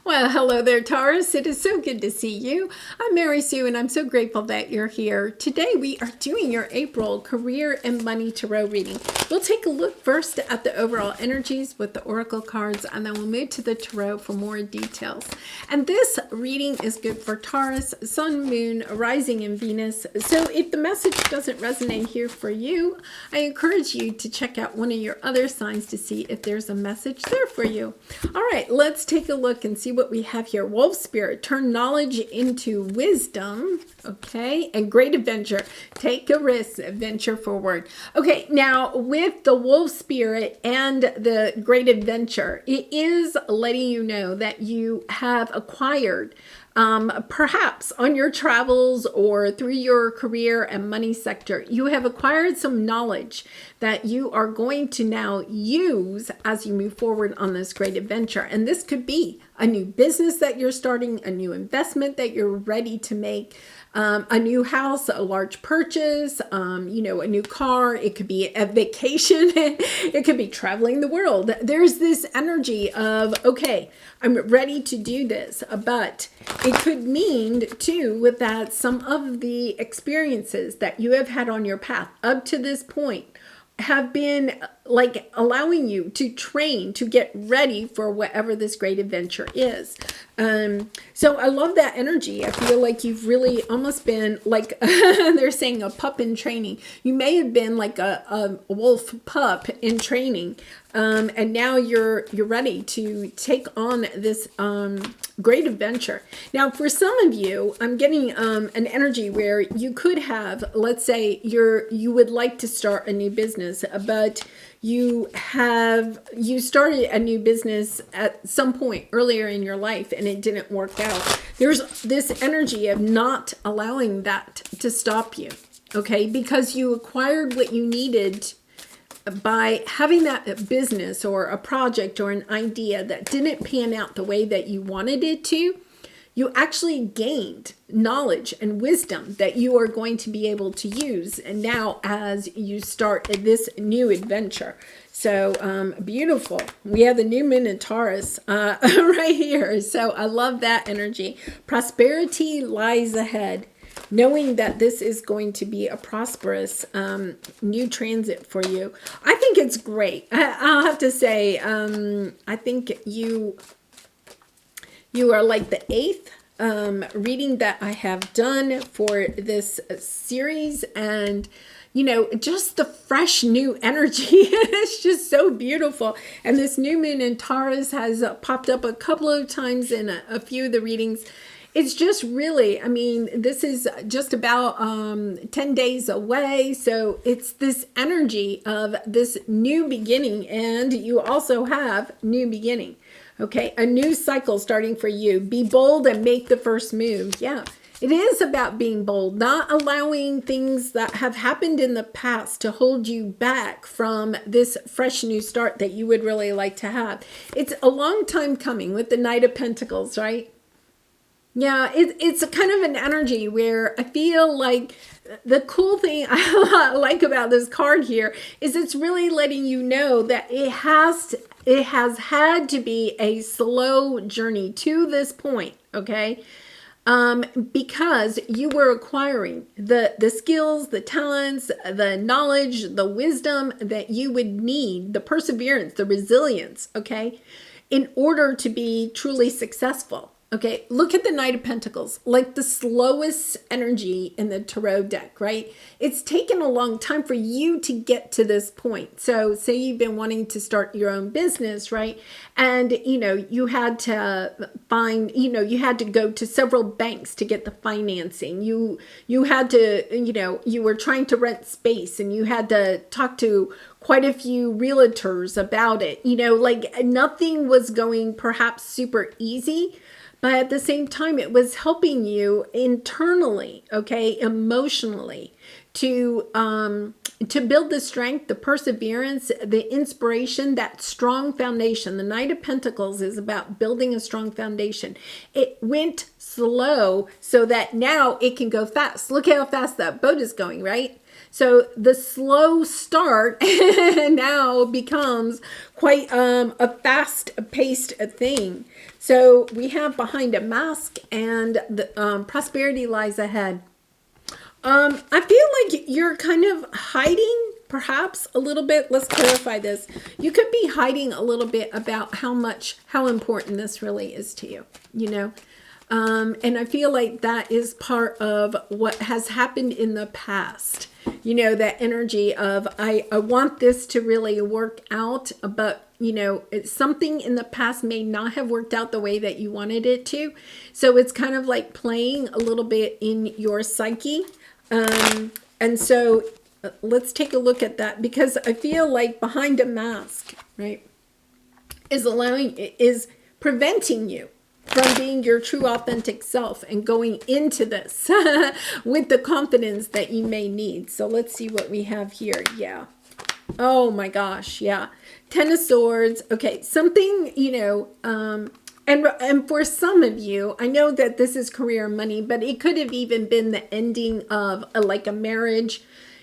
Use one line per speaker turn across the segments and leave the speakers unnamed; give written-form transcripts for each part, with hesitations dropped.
Well, hello there, Taurus. It is so good to see you. I'm Mary Sue, and I'm so grateful that you're here. Today, we are doing your April career and money tarot reading. We'll take a look first at the overall energies with the oracle cards, and then we'll move to the tarot for more details. And this reading is good for Taurus, Sun, Moon, Rising, and Venus. So if the message doesn't resonate here for you, I encourage you to check out one of your other signs to see if there's a message there for you. All right, let's take a look and see what we have here. Wolf Spirit, turn knowledge into wisdom. Okay, and great adventure. Take a risk, venture forward. Okay, now with the Wolf Spirit and the great adventure, it is letting you know that you have acquired perhaps on your travels or through your career and money sector, you have acquired some knowledge that you are going to now use as you move forward on this great adventure. And this could be a new business that you're starting, a new investment that you're ready to make, a new house, a large purchase, a new car. It could be a vacation. It could be traveling the world. There's this energy of, okay, I'm ready to do this, but it could mean too that some of the experiences that you have had on your path up to this point have been like allowing you to train to get ready for whatever this great adventure is. So I love that energy. I feel like you've really almost been like they're saying a pup in training. You may have been like a wolf pup in training, and now you're ready to take on this great adventure. Now, for some of you, I'm getting an energy where you could have, let's say, you would like to start a new business, but you started a new business at some point earlier in your life and it didn't work out. There's this energy of not allowing that to stop you, okay? Because you acquired what you needed by having that business or a project or an idea that didn't pan out the way that you wanted it to. You actually gained knowledge and wisdom that you are going to be able to use and now as you start this new adventure. So beautiful. We have the new moon in Taurus right here. So I love that energy. Prosperity lies ahead. Knowing that this is going to be a prosperous new transit for you. I think it's great. I'll have to say, I think you are like the eighth reading that I have done for this series, and just the fresh new energy. It's just so beautiful. And this new moon in Taurus has popped up a couple of times in a few of the readings. It's just really, this is just about 10 days away. So it's this energy of this new beginning, and you also have new beginning. Okay, a new cycle starting for you. Be bold and make the first move. Yeah, it is about being bold, not allowing things that have happened in the past to hold you back from this fresh new start that you would really like to have. It's a long time coming with the Knight of Pentacles, right? Yeah, it's a kind of an energy where I feel like the cool thing I like about this card here is it's really letting you know that it has had to be a slow journey to this point, okay? Because you were acquiring the skills, the talents, the knowledge, the wisdom that you would need, the perseverance, the resilience, okay, in order to be truly successful. Okay, look at the Knight of Pentacles, like the slowest energy in the tarot deck, right? It's taken a long time for you to get to this point. So say you've been wanting to start your own business, right? And, you had to find, you had to go to several banks to get the financing. You had to, you were trying to rent space and you had to talk to quite a few realtors about it. Like nothing was going perhaps super easy. But at the same time, it was helping you internally, okay, emotionally, to build the strength, the perseverance, the inspiration, that strong foundation. The Knight of Pentacles is about building a strong foundation. It went slow so that now it can go fast. Look how fast that boat is going, right? So the slow start now becomes quite a fast-paced thing. So we have behind a mask, and the prosperity lies ahead. I feel like you're kind of hiding, perhaps a little bit. Let's clarify this. You could be hiding a little bit about how important this really is to you, you know? And I feel like that is part of what has happened in the past. You know, that energy of, I want this to really work out, but, you know, something in the past may not have worked out the way that you wanted it to. So it's kind of like playing a little bit in your psyche. And so let's take a look at that, because I feel like behind a mask, right, is preventing you from being your true authentic self and going into this with the confidence that you may need. So let's see what we have here. Yeah. Oh my gosh. Yeah. Ten of Swords. Okay. Something, you know, and for some of you, I know that this is career and money, but it could have even been the ending of like a marriage,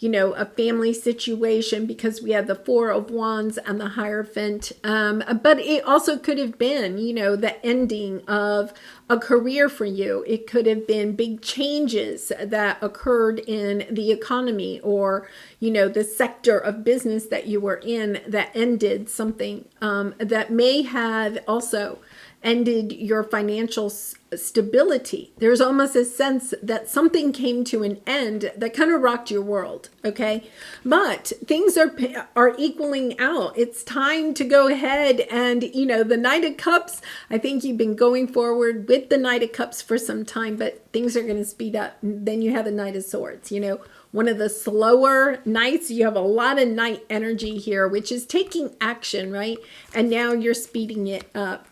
you know, a family situation, because we had the Four of Wands and the Hierophant. But it also could have been, you know, the ending of a career for you. It could have been big changes that occurred in the economy, or, you know, the sector of business that you were in that ended something that may have also ended your financial stability. There's almost a sense that something came to an end that kind of rocked your world, okay? But things are equaling out. It's time to go ahead and, you know, the Knight of Cups, I think you've been going forward with the Knight of Cups for some time, but things are going to speed up. Then you have the Knight of Swords, you know, one of the slower knights. You have a lot of knight energy here, which is taking action, right? And now you're speeding it up.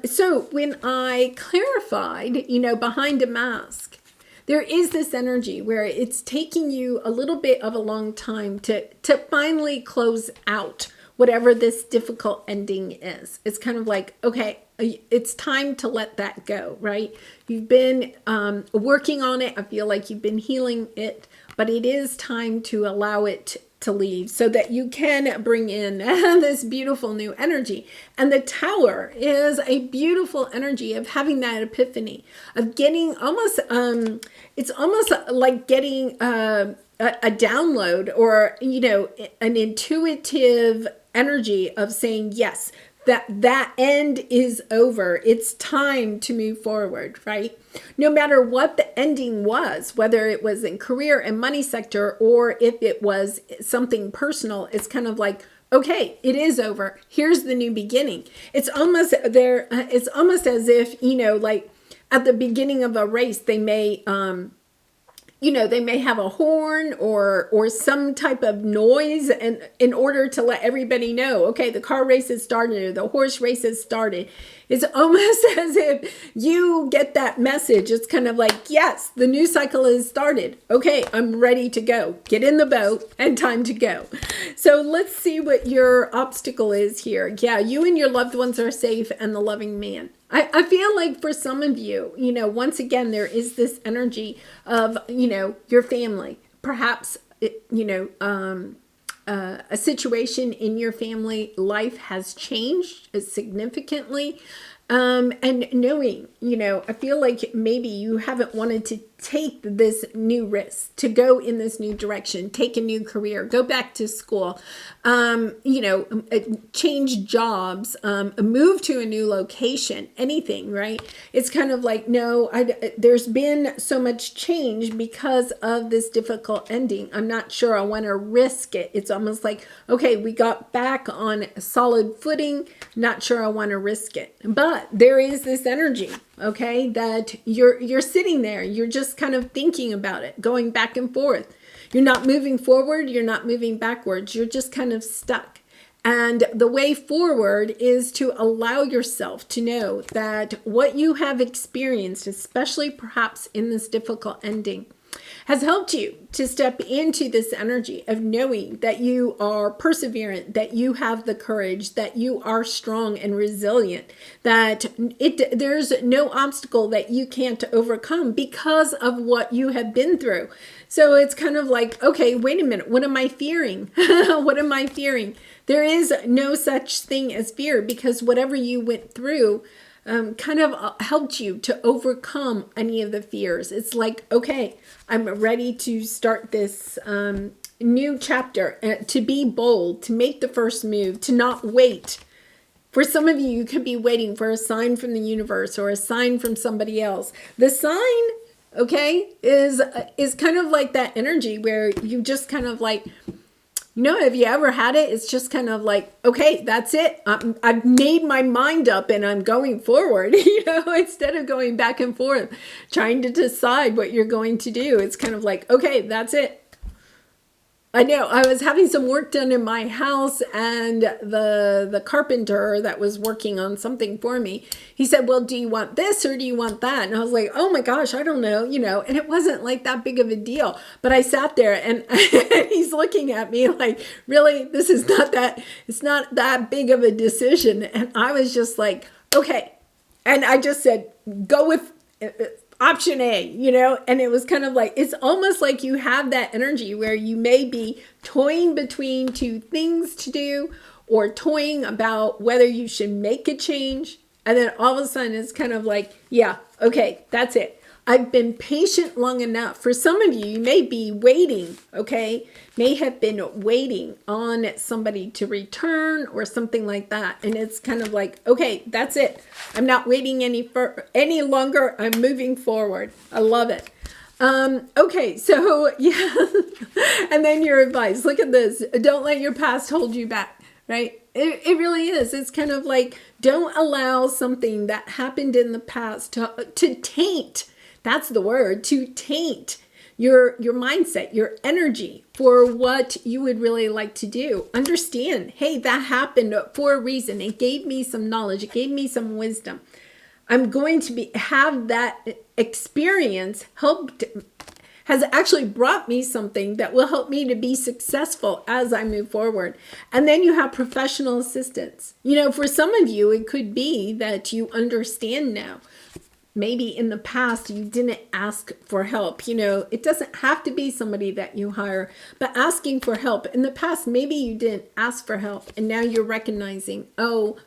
So when I clarified, you know, behind a mask, there is this energy where it's taking you a little bit of a long time to finally close out whatever this difficult ending is. It's kind of like, okay, it's time to let that go, right? You've been working on it. I feel like you've been healing it, but it is time to allow it to leave so that you can bring in this beautiful new energy. And the Tower is a beautiful energy of having that epiphany, of getting almost, it's almost like getting a download, or, you know, an intuitive energy of saying, yes, that end is over. It's time to move forward, right? No matter what the ending was, whether it was in career and money sector, or if it was something personal, it's kind of like, okay, it is over. Here's the new beginning. It's almost there. It's almost as if, you know, like at the beginning of a race, they may, you know, they may have a horn or some type of noise, and in order to let everybody know, okay, the car race has started, or the horse race has started. It's almost as if you get that message. It's kind of like, yes, the new cycle has started. Okay, I'm ready to go. Get in the boat and time to go. So let's see what your obstacle is here. Yeah, you and your loved ones are safe, and the loving man. I feel like for some of you, you know, once again, there is this energy of, you know, your family, perhaps, you know, a situation in your family life has changed significantly. And knowing, you know, I feel like maybe you haven't wanted to take this new risk, to go in this new direction, take a new career, go back to school, you know, change jobs, move to a new location, anything, right? It's kind of like, no, there's been so much change because of this difficult ending. I'm not sure I want to risk it. It's almost like, okay, we got back on solid footing. Not sure I want to risk it. But there is this energy, okay, that you're sitting there. You're just kind of thinking about it, going back and forth. You're not moving forward. You're not moving backwards. You're just kind of stuck. And the way forward is to allow yourself to know that what you have experienced, especially perhaps in this difficult ending, has helped you to step into this energy of knowing that you are perseverant, that you have the courage, that you are strong and resilient, that there's no obstacle that you can't overcome because of what you have been through. So it's kind of like, okay, wait a minute. What am I fearing? What am I fearing? There is no such thing as fear, because whatever you went through kind of helped you to overcome any of the fears. It's like, okay, I'm ready to start this new chapter, to be bold, to make the first move, to not wait. For some of you, you could be waiting for a sign from the universe or a sign from somebody else. The sign, okay, is kind of like that energy where you just kind of like, have you ever had it? It's just kind of like, okay, that's it. I've made my mind up and I'm going forward, instead of going back and forth, trying to decide what you're going to do. It's kind of like, okay, that's it. I know I was having some work done in my house, and the carpenter that was working on something for me, he said, well, do you want this or do you want that? And I was like, oh my gosh, I don't know, and it wasn't like that big of a deal. But I sat there and he's looking at me like, really, this is not that, it's not that big of a decision. And I was just like, okay. And I just said, go with option A, and it was kind of like, it's almost like you have that energy where you may be toying between two things to do, or toying about whether you should make a change. And then all of a sudden it's kind of like, yeah, okay, that's it. I've been patient long enough. For some of you, you may be waiting, okay? May have been waiting on somebody to return or something like that. And it's kind of like, okay, that's it. I'm not waiting any longer. I'm moving forward. I love it. Okay, so yeah. And then your advice, look at this. Don't let your past hold you back, right? It really is. It's kind of like, don't allow something that happened in the past to taint. That's the word, to taint your mindset, your energy for what you would really like to do. Understand, hey, that happened for a reason. It gave me some knowledge. It gave me some wisdom. I'm going to have that experience has actually brought me something that will help me to be successful as I move forward. And then you have professional assistance. For some of you, it could be that you understand now. Maybe in the past you didn't ask for help. It doesn't have to be somebody that you hire, but asking for help. In the past, maybe you didn't ask for help, and now you're recognizing, oh,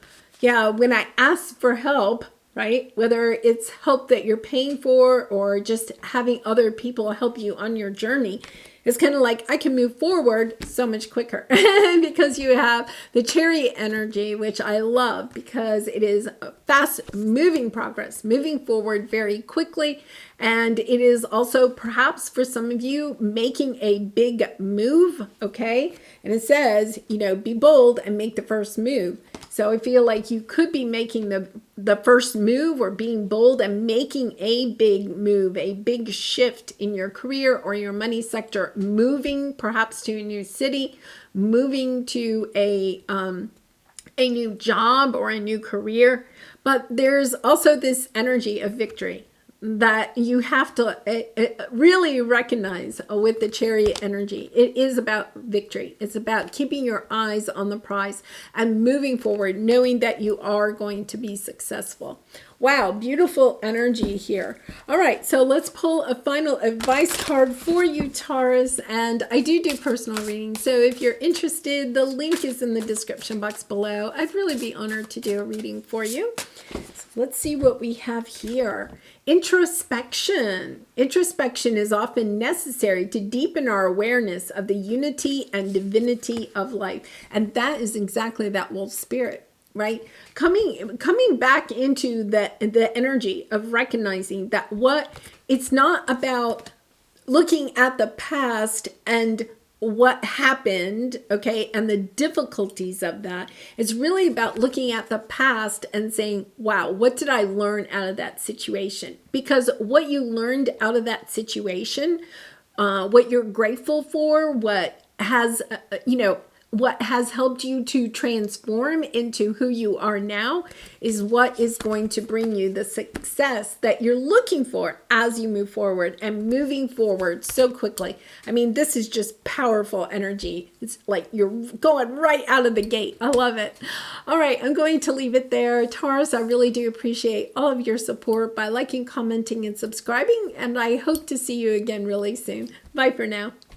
yeah, when I ask for help, right? Whether it's help that you're paying for or just having other people help you on your journey, it's kind of like, I can move forward so much quicker because you have the Chariot energy, which I love because it is fast moving progress, moving forward very quickly. And it is also perhaps for some of you making a big move, okay? And it says, be bold and make the first move. So I feel like you could be making the first move or being bold and making a big move, a big shift in your career or your money sector, moving perhaps to a new city, moving to a new job or a new career. But there's also this energy of victory that you have to really recognize with the Chariot energy. It is about victory. It's about keeping your eyes on the prize and moving forward, knowing that you are going to be successful. Wow, beautiful energy here. All right, so let's pull a final advice card for you, Taurus. And I do personal readings, so if you're interested, the link is in the description box below. I'd really be honored to do a reading for you. So let's see what we have here. Introspection. Introspection is often necessary to deepen our awareness of the unity and divinity of life. And that is exactly that wolf spirit. Right? Coming back into the energy of recognizing that it's not about looking at the past and what happened, okay, and the difficulties of that. It's really about looking at the past and saying, wow, what did I learn out of that situation? Because what you learned out of that situation, what you're grateful for, what has, what has helped you to transform into who you are now is what is going to bring you the success that you're looking for as you move forward and moving forward so quickly. I mean, this is just powerful energy. It's like you're going right out of the gate. I love it. All right, I'm going to leave it there. Taurus, I really do appreciate all of your support by liking, commenting, and subscribing, and I hope to see you again really soon. Bye for now.